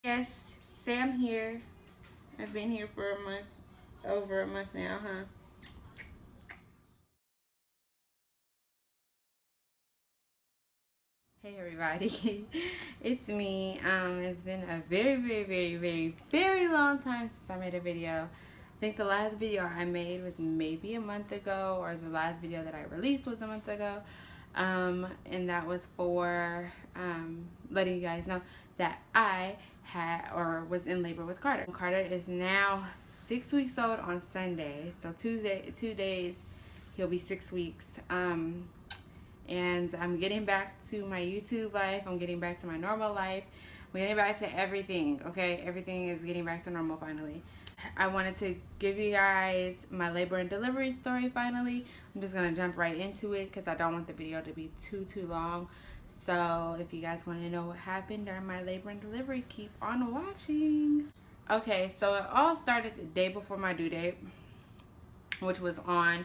Yes, say I'm here. I've been here for a month, over a month now, huh? Hey everybody, it's me. It's been a very long time since I made a video. I think the last video I made was maybe a month ago, or the last video that I released was a month ago. And that was for letting you guys know that I had or was in labor with Carter. Carter is now 6 weeks old on Sunday, so Tuesday, 2 days, he'll be 6 weeks. And I'm getting back to my YouTube life. I'm getting back to my normal life. I'm getting back to everything, okay? Everything is getting back to normal finally. I wanted to give you guys my labor and delivery story finally. I'm just going to jump right into it because I don't want the video to be too long. So if you guys want to know what happened during my labor and delivery, keep on watching. Okay, so it all started the day before my due date, which was on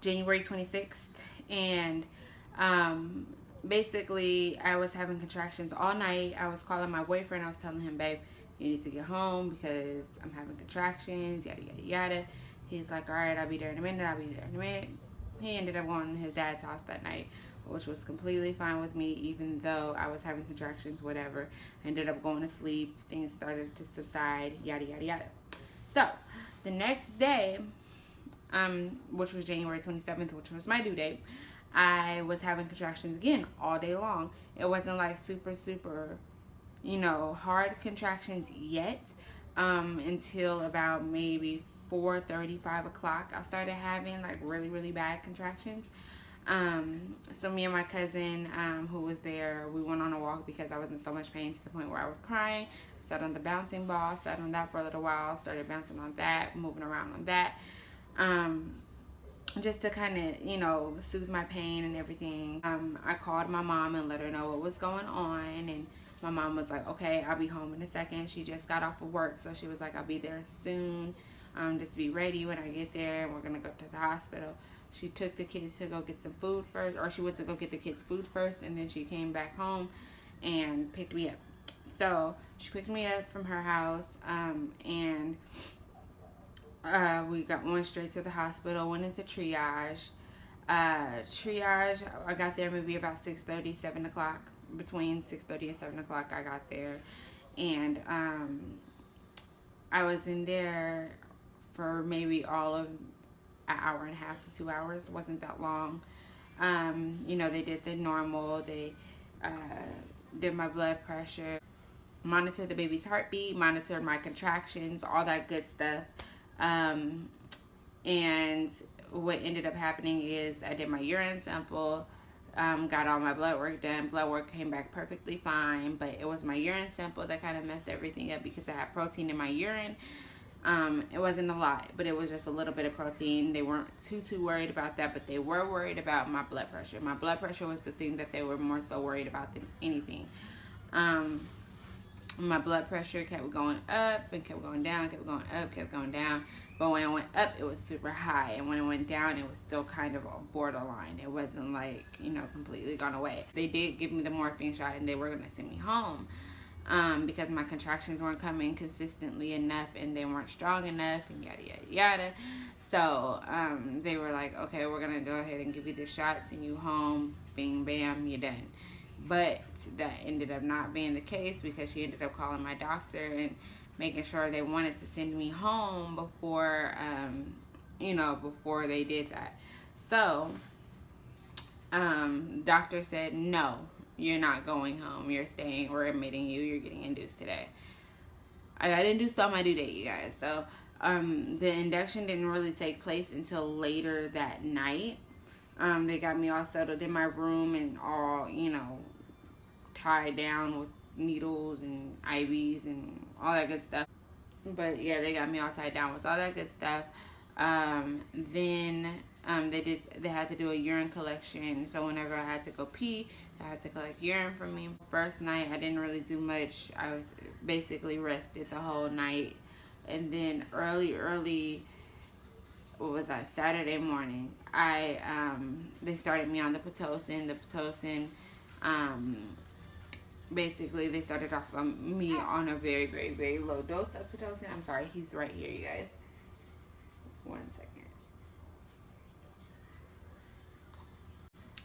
January 26th. And basically I was having contractions all night. I was calling my boyfriend. I was telling him, babe, you need to get home because I'm having contractions, yada yada yada. He's like, all right, I'll be there in a minute. He ended up going to his dad's house that night, which was completely fine with me, even though I was having contractions, whatever. I ended up going to sleep. Things started to subside, yada yada yada. So the next day, which was January 27th, which was my due date, I was having contractions again all day long. It wasn't like super, hard contractions yet, until about maybe 4:30, 5 o'clock. I started having like really bad contractions. So me and my cousin, who was there, we went on a walk because I was in so much pain to the point where I was crying. Sat on the bouncing ball, sat on that for a little while, started bouncing on that, moving around on that. Just to kind of, soothe my pain and everything. I called my mom and let her know what was going on, and my mom was like, okay, I'll be home in a second. She just got off of work, so she was like, I'll be there soon. Just be ready when I get there, and we're gonna go to the hospital. She took the kids to go get some food first, or she went to go get the kids food first, and then she came back home and picked me up. So she picked me up from her house, and we went straight to the hospital, went into triage. I got there maybe about 6:30, 7 o'clock. Between 6:30 and 7 o'clock, I got there. And I was in there for maybe all of an hour and a half to 2 hours. It wasn't that long. They did the normal. They did my blood pressure, monitored the baby's heartbeat, monitored my contractions, all that good stuff. And what ended up happening is I did my urine sample, got all my blood work done. Blood work came back perfectly fine, but it was my urine sample that kind of messed everything up because I had protein in my urine. It wasn't a lot, but it was just a little bit of protein. They weren't too worried about that, but they were worried about my blood pressure. My blood pressure was the thing that they were more so worried about than anything. My blood pressure kept going up and kept going down, kept going up, kept going down. But when it went up, it was super high. And when it went down, it was still kind of a borderline. It wasn't like, completely gone away. They did give me the morphine shot and they were going to send me home, because my contractions weren't coming consistently enough and they weren't strong enough and yada, yada, yada. So they were like, okay, we're going to go ahead and give you the shot, send you home, bing, bam, you're done. But that ended up not being the case because she ended up calling my doctor and making sure they wanted to send me home before, before they did that. So, doctor said, no, you're not going home. You're staying. We're admitting you. You're getting induced today. I got induced on my due date, you guys. So, the induction didn't really take place until later that night. They got me all settled in my room and all, tied down with needles and IVs and all that good stuff. But yeah, they got me all tied down with all that good stuff. Then they had to do a urine collection. So whenever I had to go pee, I had to collect urine from me. First night, I didn't really do much. I was basically rested the whole night. And then early, what was that, Saturday morning, they started me on the Pitocin. The Pitocin basically they started off me on a very, very, very low dose of Pitocin. I'm sorry, he's right here, you guys. 1 second.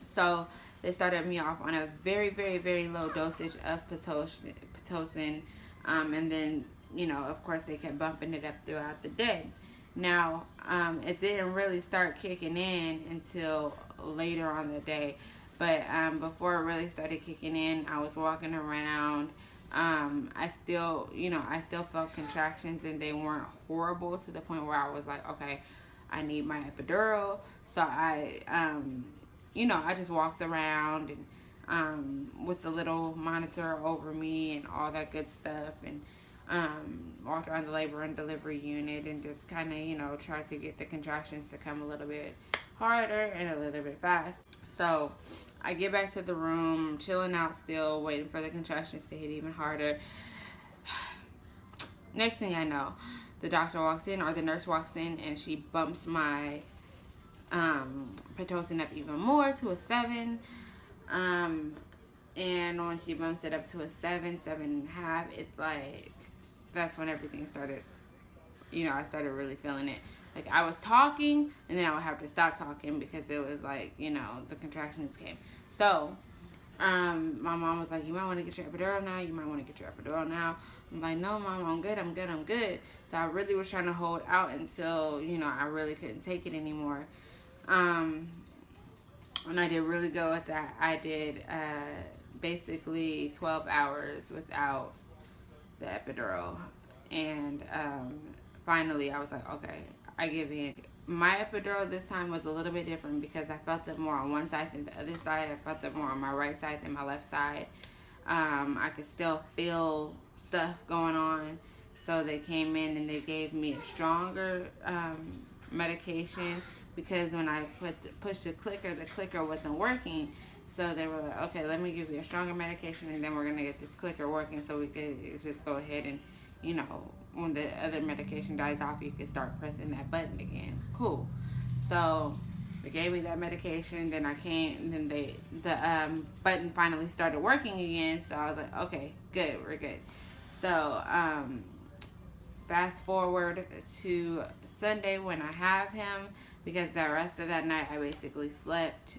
So they started me off on a very, very, very low dosage of Pitocin, and then, you know, of course they kept bumping it up throughout the day. Now, it didn't really start kicking in until later on the day, but before it really started kicking in, I was walking around. I still felt contractions, and they weren't horrible to the point where I was like, okay, I need my epidural. So I just walked around and with the little monitor over me and all that good stuff, and walked around the labor and delivery unit and just kind of, you know, tried to get the contractions to come a little bit harder and a little bit fast. So I get back to the room, chilling out still, waiting for the contractions to hit even harder. Next thing I know, the doctor walks in, or the nurse walks in, and she bumps my Pitocin up even more to a 7. And when she bumps it up to a 7, 7.5, it's like, that's when everything started, you know, I started really feeling it. Like, I was talking, and then I would have to stop talking because it was like, you know, the contractions came. So, my mom was like, you might want to get your epidural now. You might want to get your epidural now. I'm like, no, Mom, I'm good. I'm good. I'm good. So I really was trying to hold out until, you know, I really couldn't take it anymore. And I did really good with that. I did basically 12 hours without the epidural. And finally, I was like, okay, I give in. My epidural this time was a little bit different because I felt it more on one side than the other side. I felt it more on my right side than my left side. I could still feel stuff going on. So they came in and they gave me a stronger medication, because when I pushed the clicker wasn't working. So they were like, okay, let me give you a stronger medication, and then we're going to get this clicker working so we could just go ahead and, you know, when the other medication dies off, you can start pressing that button again. Cool. So they gave me that medication, then the button finally started working again. So I was like, okay, good, we're good. So fast forward to Sunday when I have him, because the rest of that night I basically slept.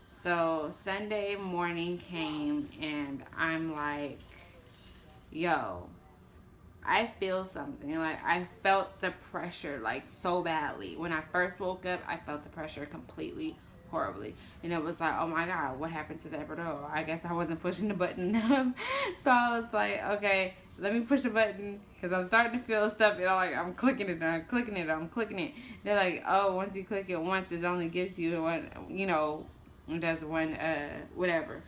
So Sunday morning came, and I'm like, yo, I feel something. Like, I felt the pressure, like, so badly. When I first woke up, I felt the pressure completely horribly. And it was like, oh my God, what happened to the epidural? I guess I wasn't pushing the button enough. So I was like, okay, let me push the button, because I'm starting to feel stuff, and I'm clicking it, and I'm clicking it, I'm clicking it. They're like, oh, once you click it once, it only gives you one, you know, it does one, whatever.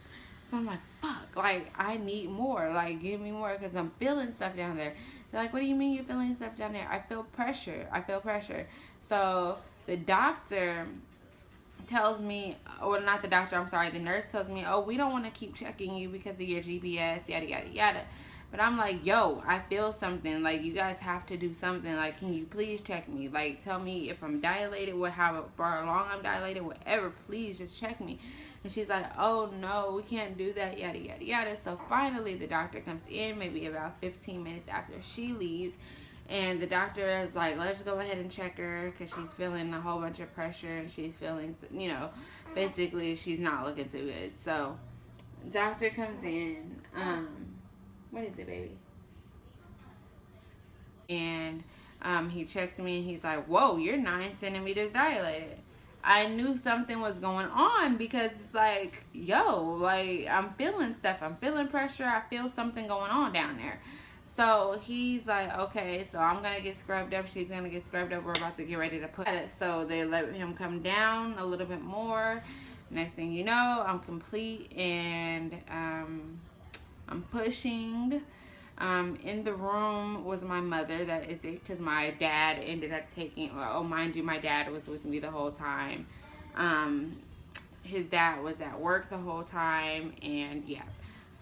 So I'm like, fuck, like, I need more. Like, give me more, because I'm feeling stuff down there. They're like, what do you mean you're feeling stuff down there? I feel pressure. I feel pressure. So the doctor tells me, or not the doctor, I'm sorry, the nurse tells me, oh, we don't want to keep checking you because of your GPS, yada, yada, yada. But I'm like, yo, I feel something. Like, you guys have to do something. Like, can you please check me? Like, tell me if I'm dilated, how far along I'm dilated, whatever. Please just check me. And she's like, oh, no, we can't do that, yada, yada, yada. So finally, the doctor comes in, maybe about 15 minutes after she leaves. And the doctor is like, let's go ahead and check her, because she's feeling a whole bunch of pressure. And she's feeling, you know, basically she's not looking too good. So doctor comes in. What is it, baby? And he checks me, and he's like, whoa, you're 9 centimeters dilated. I knew something was going on, because it's like, yo, like, I'm feeling stuff. I'm feeling pressure. I feel something going on down there. So he's like, okay, so I'm going to get scrubbed up. She's going to get scrubbed up. We're about to get ready to put it. So they let him come down a little bit more. Next thing you know, I'm complete, and I'm pushing. In the room was my mother. That is it, because my dad ended up taking, oh, mind you, my dad was with me the whole time. His dad was at work the whole time, and yeah.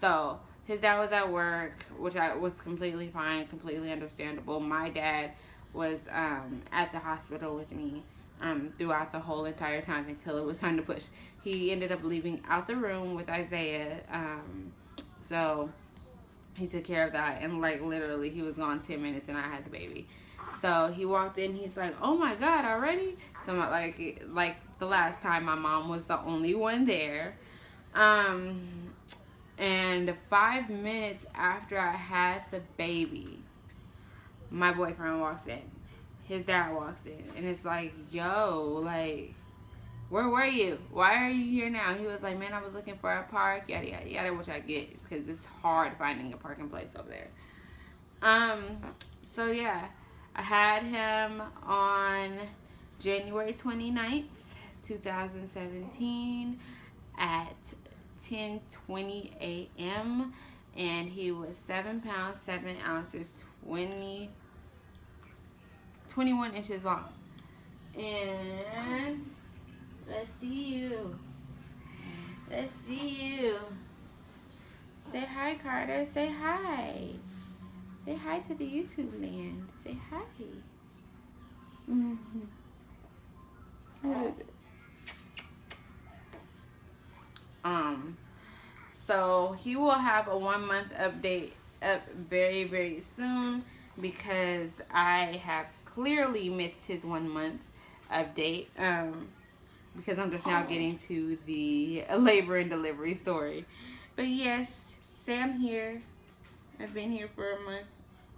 So his dad was at work, which was completely fine, completely understandable. My dad was at the hospital with me throughout the whole entire time until it was time to push. He ended up leaving out the room with Isaiah So he took care of that, and like literally he was gone 10 minutes and I had the baby. So he walked in, he's like, oh my god, already? So I'm like the last time my mom was the only one there. And 5 minutes after I had the baby, my boyfriend walks in. His dad walks in, and it's like, yo, like, where were you? Why are you here now? He was like, man, I was looking for a park, yada, yada, yada, which I get, because it's hard finding a parking place over there. So yeah, I had him on January 29th, 2017 at 10:20 a.m. and he was 7 pounds, 7 ounces, 21 inches long. And let's see you. Let's see you. Say hi, Carter. Say hi. Say hi to the YouTube land. Say hi. What is it? So he will have a 1 month update up very, very soon because I have clearly missed his 1 month update. Because I'm just now getting to the labor and delivery story. But yes, say I'm here. I've been here for a month,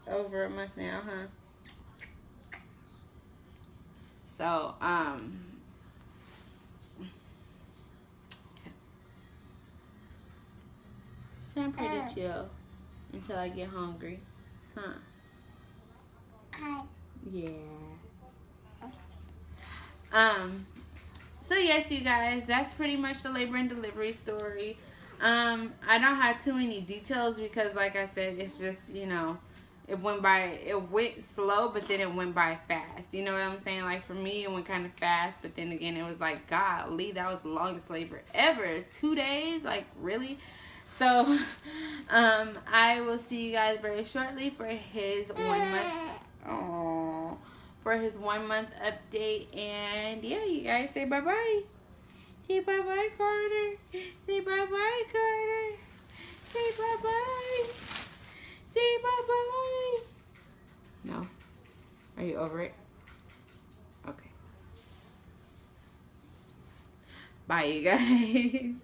over a month now, huh? So, so I'm pretty chill until I get hungry, huh? Yeah. So yes, you guys, that's pretty much the labor and delivery story. I don't have too many details because, like I said, it's just, you know, it went slow, but then it went by fast. You know what I'm saying? Like for me, it went kind of fast, but then again, it was like, golly, that was the longest labor ever. 2 days? Like, really? So, I will see you guys very shortly for his 1 month. Aww. For his 1 month update. And yeah, you guys say bye bye. Say bye bye, Carter. Say bye bye, Carter. Say bye bye. Say bye bye. No. Are you over it? Okay. Bye, you guys.